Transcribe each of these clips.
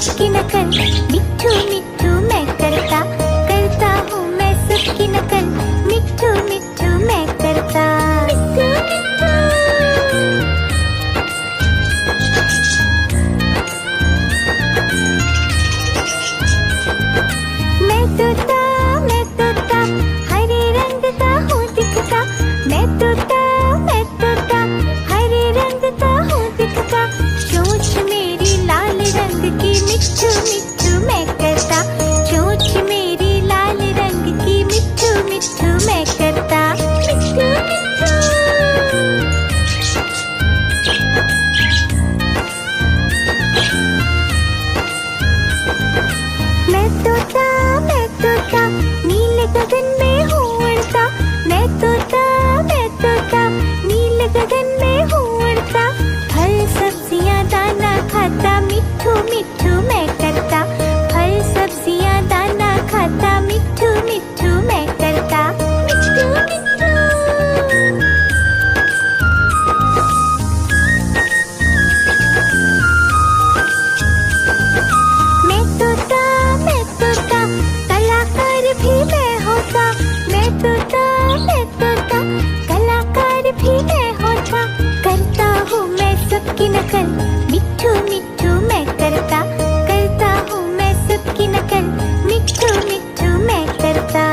सबकी नकल, मिट्ठू मिट्ठू मैं करता, करता हूँ मैं सबकी नकल, मिट्ठू मिट्ठू मैं करता। मैं तोता हरे रंग का हूँ दिखता, मैं तोता हरे रंग का हूँ दिखता, चोंच मेरी लाल रंग की, मिट्ठू मिट्ठू मैं करता, चोंच मेरी लाल रंग की, मिट्ठू मिट्ठू मैं करता। मैं तोता नीले गगन में हूँ उड़ता, मैं तोता नीले गगन में हूँ उड़ता, फल सब्जियाँ दाना खाता, मिट्ठू मिट्ठू मैं करता, फल सब्जियाँ दाना खाता, मिट्ठू मिट्ठू मैं करता। मैं तोता कलाकार भी मैं होता, मैं तोता कलाकार भी मैं होता, करता हूँ मैं सबकी नकल, मिट्ठू मिट्ठू मैं करता, करता हूँ मैं सबकी नकल, मिट्ठू मिट्ठू मैं करता।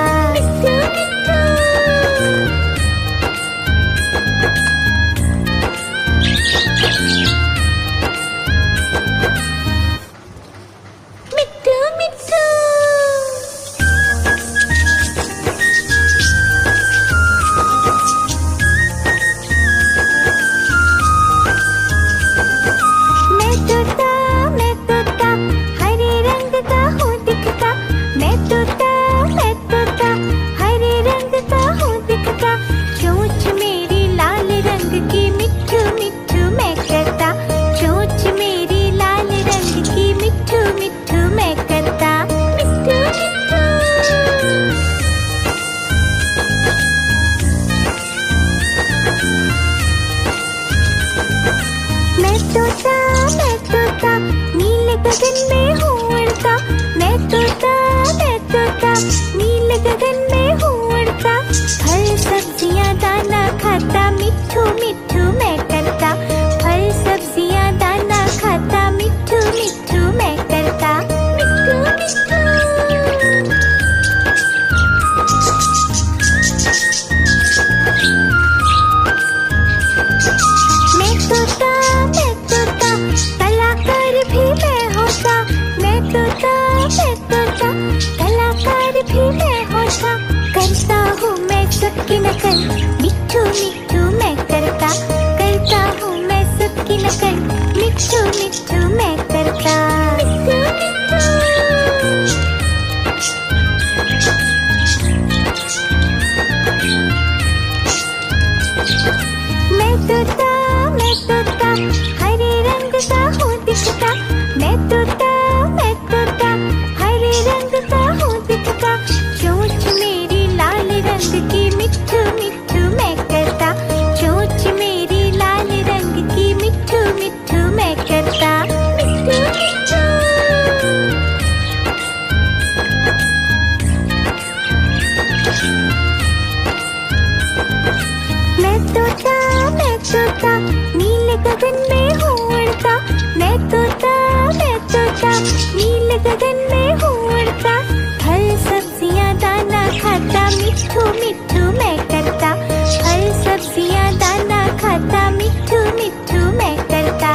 मिट्ठू मिट्ठू मैं तोता हरे रंग का हूँ दिखता, मैं तोता हरे रंग का हूँ दिखता, चोंच मेरी लाल रंग की, मिट्ठू मिट्ठू मैं करता, चोंच मेरी लाल रंग की, मिट्ठू मिट्ठू मैं करता। मैं तोता नीले गगन में हूँ उड़ता, मैं तोता नीले गगन में हूँ उड़ता, फल सब्जियाँ दाना खाता, मिट्ठू मिट्ठू मैं करता, फल सब्जियाँ दाना खाता, मिट्ठू मिट्ठू मैं करता। मैं तोता कलाकार भी मैं होता, मैं तोता कलाकार भी मैं होता, करता हूँ मैं सबकी नकल, मिट्ठू मिट्ठू मैं करता, करता हूँ मैं सबकी नकल, मिट्ठू मिट्ठू मैं करता। मैं तोता हरे रंग का हूँ दिखता, मैं तोता हरे रंग का हूँ दिखता, चोंच मेरी लाल रंग की, मिट्ठू मिट्ठू मैं करता, चोंच मेरी लाल रंग की, मिट्ठू मिट्ठू मैं करता। मैं तोता नीले गगन में हूँ उड़ता, मैं तोता नीले गगन में हूँ उड़ता, फल सब्जियाँ दाना खाता, मिट्ठू मिट्ठू मैं करता, फल सब्जियाँ दाना खाता, मिट्ठू मिट्ठू मैं करता।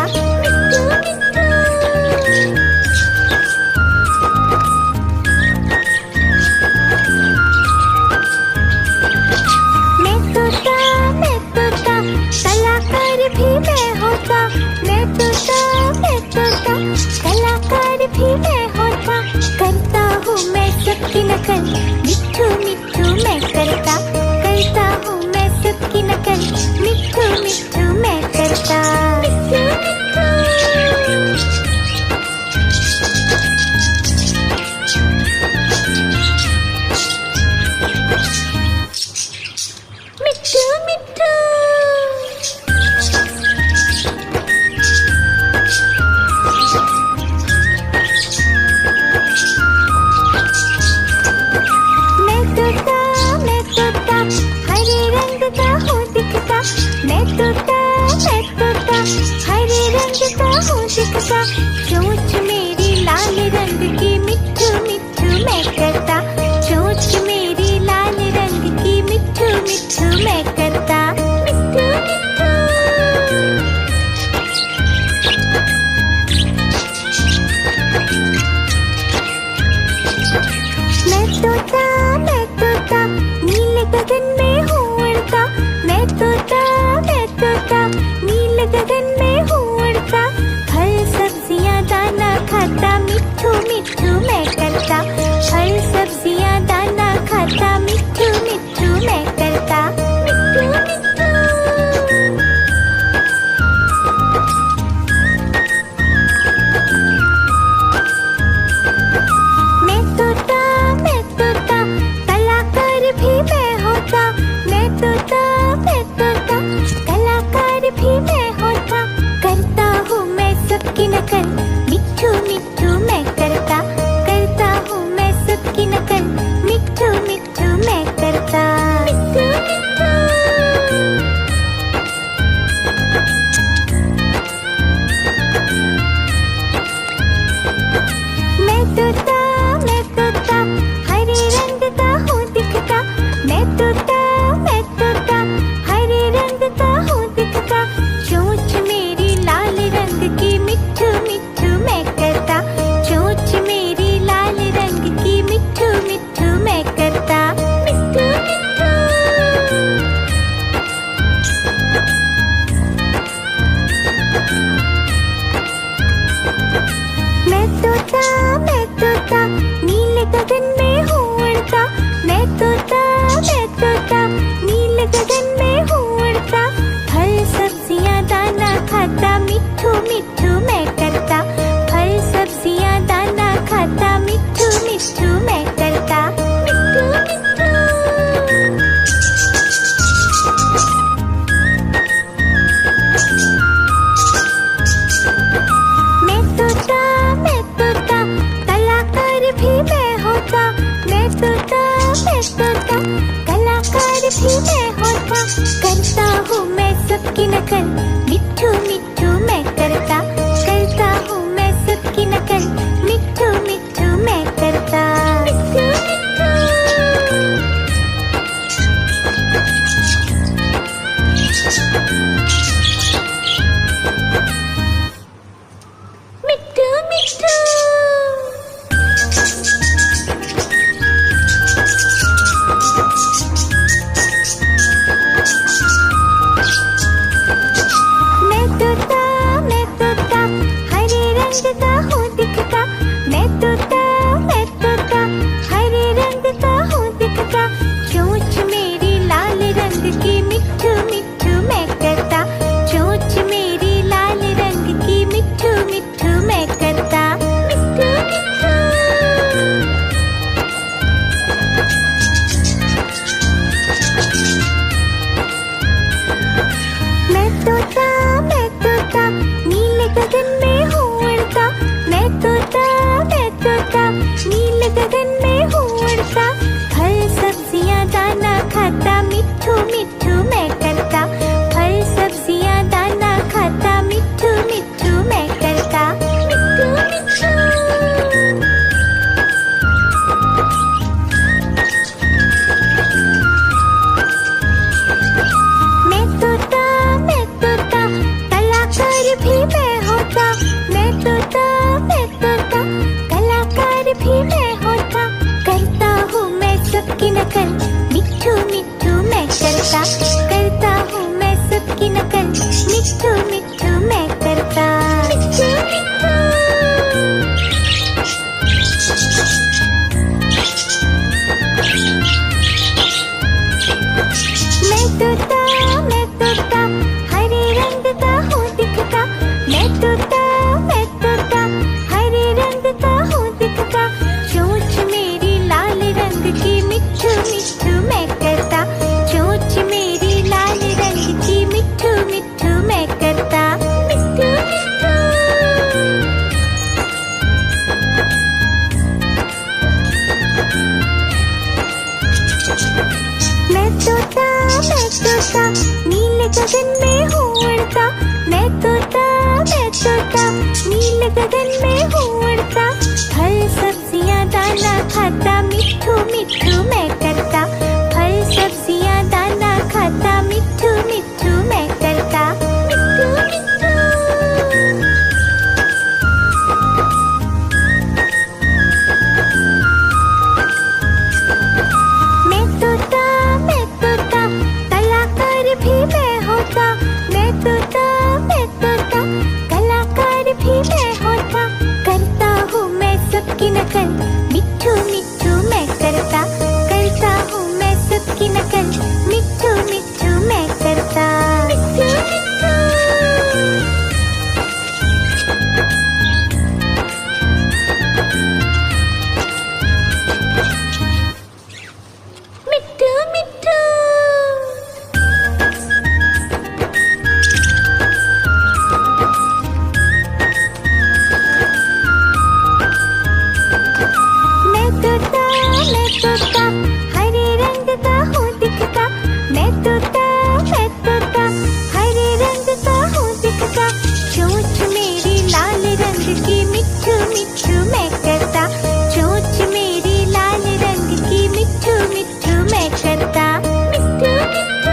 मैं तोता दिखता, चोंच मेरी लाल रंग की मिट्ठू मिट्ठू मैं करता, चोंच मेरी लाल रंग की मिट्ठू मिट्ठू मैं करता, मिट्ठू मिट्ठू। मैं तोता नीले गगन में हूँ उड़ता, मैं तोता नीले गगन में हूँ उड़ता, फल सब्जियाँ दाना खाता, मिट्ठू मिट्ठू मैं करता, फल सब्जियाँ दाना खाता, मिट्ठू मिट्ठू मैं करता, मिट्ठू मिट्ठू। मैं तोता कलाकार भी मैं होता, मैं तोता कलाकार भी मैं होता, करता हूँ मैं सबकी नकल, मिट्ठू मिट्ठू मैं करता हूँ मैं सबकी नकल, मिट्ठू मिट्ठू मैं करता, मिट्ठू मिट्ठू। मैं तोता हरे रंग का हूँ दिखता, मैं तोता हरे रंग का हूँ दिखता, चोंच मेरी लाल रंग की मिट्ठू मिट्ठू मैं करता, चोंच मेरी लाल रंग की मिट्ठू मिट्ठू मैं करता, मिट्ठू मिट्ठू। मैं तोता नीले गगन में हूँ उड़ता, मैं तोता नीले गगन में हूँ उड़ता, फल सब्जियाँ दाना खाता, मिट्ठू मिट्ठू मैं करता, फल सब्जियाँ दाना खाता, मिट्ठू मिट्ठू मैं करता, मिट्ठू मिट्ठू। मैं तोता कलाकार भी मैं होता, मैं तोता कलाकार भी मैं होता, करता हूँ मैं सबकी नकल, मिट्ठू मिट्ठू मैं करता हूँ मैं सबकी नकल, मिट्ठू मिट्ठू मैं करता, मिट्ठू मिट्ठू। मिट्ठू मिट्ठू। मैं तोता हरे रंग का हूँ दिखता, मैं तोता हरे रंग का हूँ दिखता, चोंच मेरी लाल रंग की मिट्ठू मिट्ठू मैं करता, चोंच मेरी लाल रंग की मिट्ठू मिट्ठू मैं करता, मिट्ठू मिट्ठू। मैं तोता नीले गगन में हूँ उड़ता, मैं तोता नीले गगन में हूँ उड़ता, फल सब्जियाँ दाना खाता, मिट्ठू मिट्ठू मैं करता, फल सब्जियाँ दाना खाता, मिट्ठू मिट्ठू मैं करता, मिट्ठू मिट्ठू। मैं तोता कलाकार भी मैं होता, मैं तोता कलाकार भी मैं होता, करता हूँ मैं सबकी नकल, मिट्ठू मिट्ठू मैं करता हूँ मैं सबकी नकल, मिट्ठू मिट्ठू मैं करता, मिट्ठू मिट्ठू। मैं तोता हरे रंग का हूँ दिखता, मैं तोता हरे रंग का हूँ दिखता, चोंच मेरी लाल रंग की मिट्ठू मिट्ठू मैं करता, चोंच मेरी लाल रंग की मिट्ठू मिट्ठू मैं करता, मिट्ठू मिट्ठू। मैं तोता नीले गगन में हूँ उड़ता, मैं तोता गगन में हूँ उड़ता, फल सब्जियाँ दाना खाता, मिट्ठू मिट्ठू मैं करता। फल सब्जियाँ दाना खाता, मिट्ठू मिट्ठू मैं करता। मिट्ठू मिट्ठू। मैं तोता, कलाकार भी मैं होता। मैं तोता, कलाकार भी मैं होता। करता हूँ मैं सबकी नकल, मिट्ठू मिट्ठू मैं करता। करता हूँ मैं सबकी नकल, मिट्ठू मिट्ठू मैं करता। मिट्ठू मिट्ठू। मिट्ठू मिट्ठू। मैं तोता, हरे रंग का हूँ दिखता। मैं तोता, हरे रंग का हूँ दिखता। चोंच मेरी लाल रंग की, मिट्ठू मिट्ठू मैं करता। चोंच मेरी लाल रंग की, मिट्ठू मिट्ठू मैं करता। मिट्ठू मिट्ठू।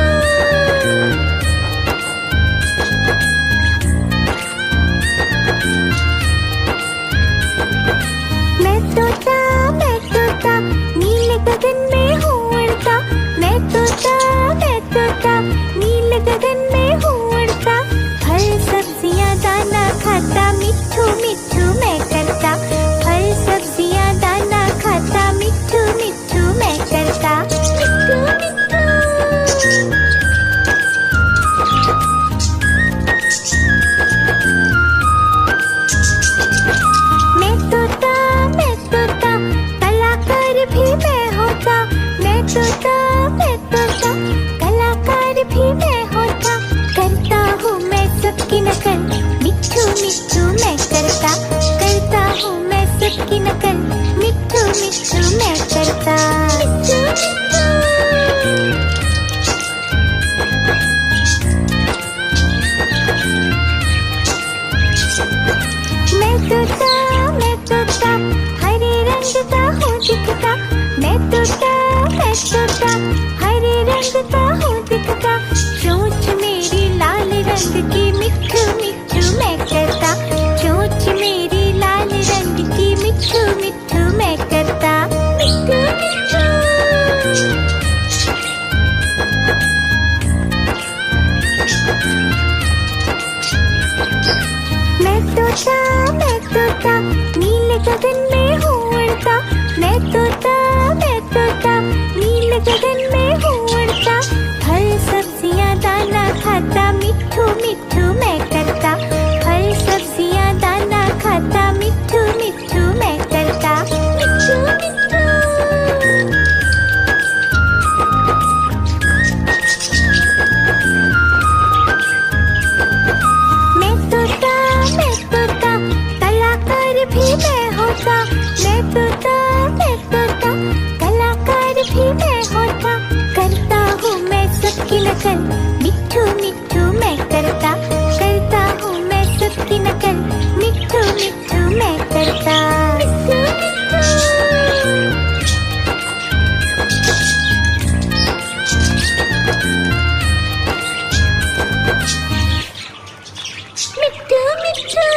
मैं तोता, नीले गगन में हूँ उड़ता। मैं तोता, नीले गगन में हूँ उड़ता। फल सब्जियाँ दाना खाता, मिट्ठू मिट्ठू मैं करता। फल सब्जियाँ दाना खाता, मिट्ठू मिट्ठू मैं करता। मिट्ठू मिट्ठू। मैं तोता, कलाकार भी मैं होता। मैं तोता, कलाकार भी मैं होता। करता हूँ मैं सबकी नकल, मिट्ठू मिट्ठू मैं करता। करता हूँ मैं सबकी नकल, मिट्ठू मिट्ठू मैं करता। मिट्ठू मिट्ठू। मैं तोता, हरे रंग का हूँ दिखता। मैं तोता, हरे रंग का हूँ दिखता। चोंच मेरी लाल रंग की, मिट्ठू मिट्ठू मैं करता। चोंच मेरी लाल रंग की, मिट्ठू मिट्ठू मैं करता। मिट्ठू मिट्ठू। मैं तोता, नीले गगन में हूँ उड़ता। मैं तोता, नीले गगन में हूँ उड़ता। फल सब्जियाँ दाना खाता, मिट्ठू मिट्ठू मैं करता। फल सब्जियाँ दाना खाता, मिट्ठू मिट्ठू मैं करता। मिट्ठू मिट्ठू। मैं तोता, कलाकार भी मैं होता। मैं तोता, कलाकार भी मैं होता। करता हूँ मैं सबकी नकल, मिट्ठू मिट्ठू मैं करता। करता हूँ मैं सबकी नकल, मिट्ठू मिट्ठू मैं करता। मिट्ठू मिट्ठू। मिट्ठू मिट्ठू।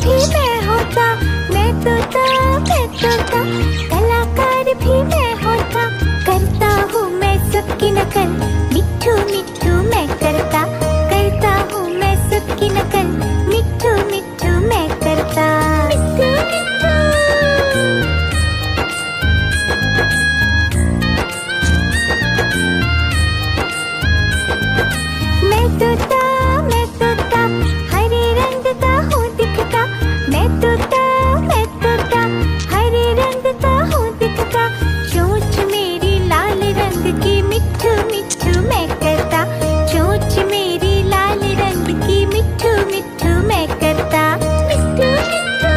भी मैं होता, मैं तोता, मैं तोता, कलाकार भी मैं होता। करता हूँ मैं सबकी नकल, मिट्ठू मिट्ठू मैं करता हूँ मैं सबकी नकल, मिट्ठू मिट्ठू मैं करता। मिट्ठू मिट्ठू मैं तोता हरे रंग का हूँ दिखता। मैं तोता हरे रंग का हूँ दिखता। चोंच मेरी लाल रंग की, मिट्ठू मिट्ठू मैं करता। चोंच मेरी लाल रंग की, मिट्ठू मिट्ठू मैं करता। मिट्ठू मिट्ठू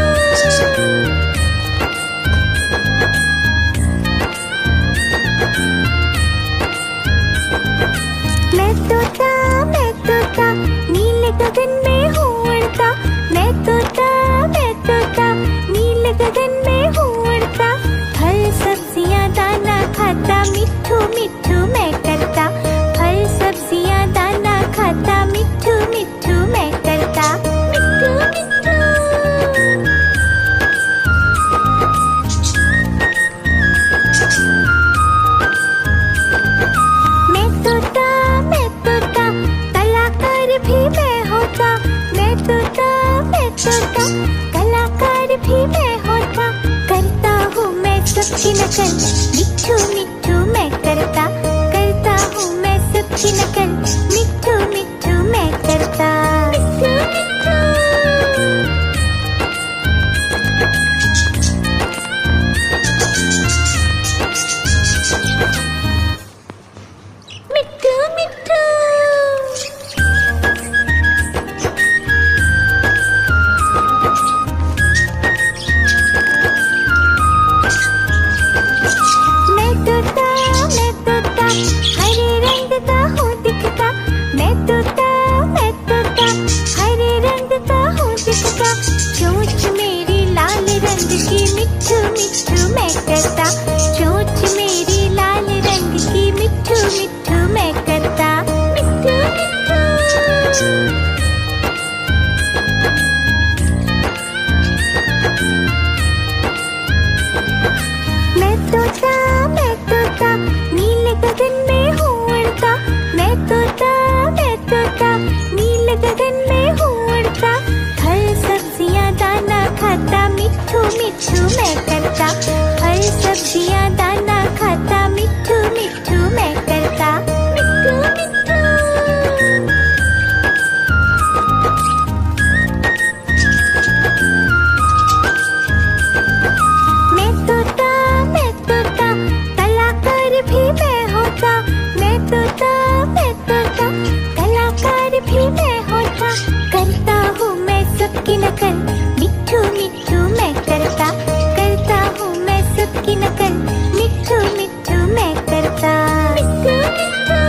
मैं तोता नीले गगन में हूँ उड़ता। मैं तोता नीले गगन में हूँ उड़ता। फल सब्जियाँ दाना खाता, मिट्ठू मिट्ठू मैं करता। फल सब्जियाँ दाना खाता, मिट्ठू मिट्ठू मैं करता। मिट्ठू मिट्ठू मैं तोता कलाकार भी मैं होता। मैं तोता कलाकार भी मैं होता। करता हूँ मैं सबकी नकल, मिट्ठू मिट्ठू मैं करता हूँ मैं सबकी नकल, मिट्ठू मिट्ठू मैं करता। मिट्ठू मिट्ठू मिट्ठू मिट्ठू मैं तोता हरे रंग का हूँ दिखता। मैं तोता हरे रंग का हूँ दिखता। चोंच मेरी लाल रंग की, मिट्ठू मिट्ठू मैं करता। चोंच मेरी लाल रंग की, मिट्ठू मिट्ठू मैं करता। मिट्ठू मिट्ठू मैं तोता नीले गगन में हूँ उड़ता। मैं तोता नीले गगन में हूँ उड़ता। फल सब्जियाँ दाना खाता, मिट्ठू मिट्ठू मैं करता। फल सब्जियाँ दाना खाता, मिट्ठू मिट्ठू मैं करता। मिट्ठू मिट्ठू मैं तोता कलाकार भी मैं होता। मैं तोता कलाकार भी मैं होता। करता हूँ मैं सबकी नकल, मिट्ठू मिट्ठू मैं करता हूँ मैं सबकी नकल, मिट्ठू मिट्ठू मैं करता। मिट्ठू मिट्ठू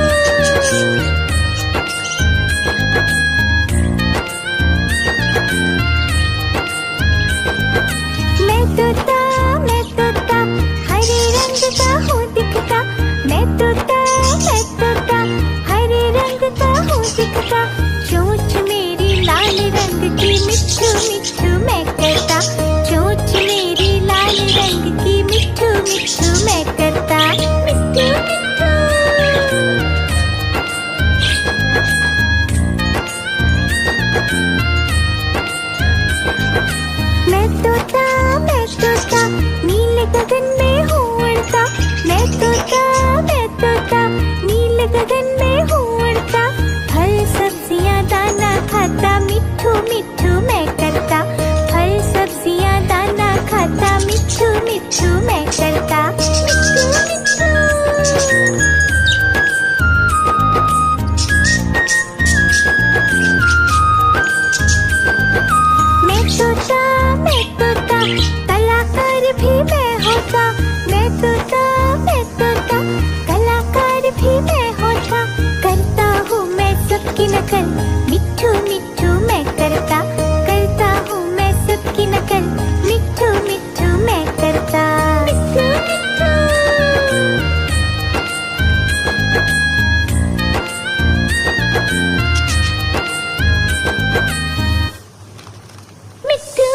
मैं तोता हरे रंग का हूँ दिखता। मैं तोता हरे रंग का हूँ दिखता। चोंच मेरी लाल रंग की, मिट्ठू मिट्ठू मैं करता। चोंच मेरी लाल रंग की, मिट्ठू मिट्ठू मैं करता। मिट्ठू मिट्ठू मैं तोता नीले गगन में हूँ उड़ता। मैं तोता नीले गगन में हूँ उड़ता। फल सब्जियाँ दाना खाता, मिट्ठू मिट्ठू मैं करता। फल सब्जियाँ दाना खाता, मिट्ठू मिट्ठू मैं करता। मिट्ठू मिट्ठू मैं तोता कलाकार भी मैं होता। मैं तोता कलाकार भी मैं होता। करता हूँ मैं सबकी नकल, मिट्ठू मिट्ठू मैं करता हूँ मैं सबकी नकल, मिट्ठू मिट्ठू मैं करता। मिट्ठू मिट्ठू मिट्ठू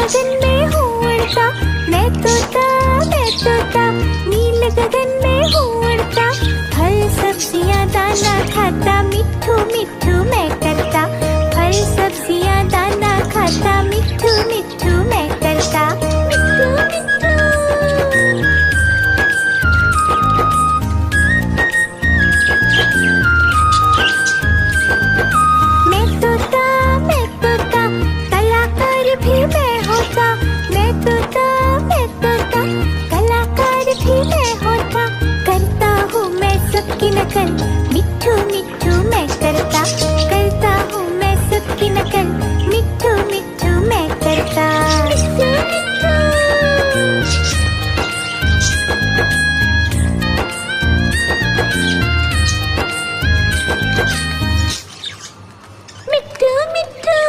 गगन में हूँ उड़ता, मैं तोता नीले गगन में हूँ उड़ता। फल सब्जियाँ दाना खाता, मिट्ठू मिट्ठू मैं करता। फल सब्जियाँ दाना खाता, मिट्ठू मिट्ठू मैं करता। मिट्ठू मिट्ठू। मैं तोता कलाकार भी मैं होता। मैं तोता कलाकार भी मैं होता। करता हूँ मैं सबकी नकल, मिट्ठू मिट्ठू मैं करता। करता हूँ मैं सबकी नकल, मिट्ठू मिट्ठू मैं करता। मिट्ठू मिट्ठू। मिट्ठू मिट्ठू।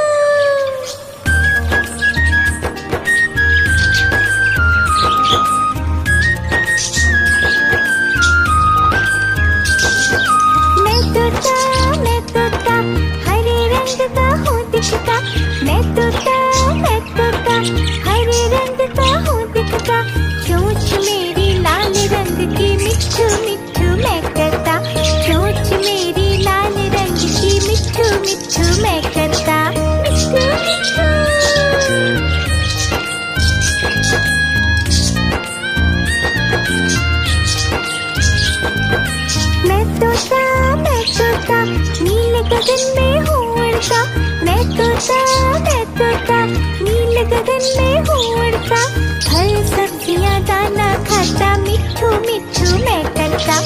मैं तोता हरे रंग का हूँ दिखता। मैं तोता हरे रंग का हूँ दिखता। चोंच मेरी लाल रंग की, मिट्ठू मिट्ठू मैं करता। चोंच मेरी लाल रंग की, मिट्ठू मिट्ठू मैं करता। मिट्ठू मिट्ठू। मैं तोता नीले गगन में हूँ उड़ता। मैं तोता नीले गगन में हूँ उड़ता। फल सब्जियाँ दाना खाता, मिट्ठू मिट्ठू मैं करता।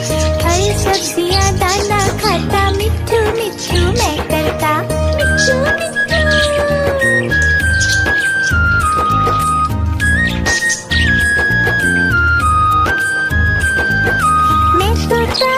फल सब्जियाँ दाना खाता, मिट्ठू मिट्ठू मैं करता। मिट्ठू मिट्ठू। मैं तोता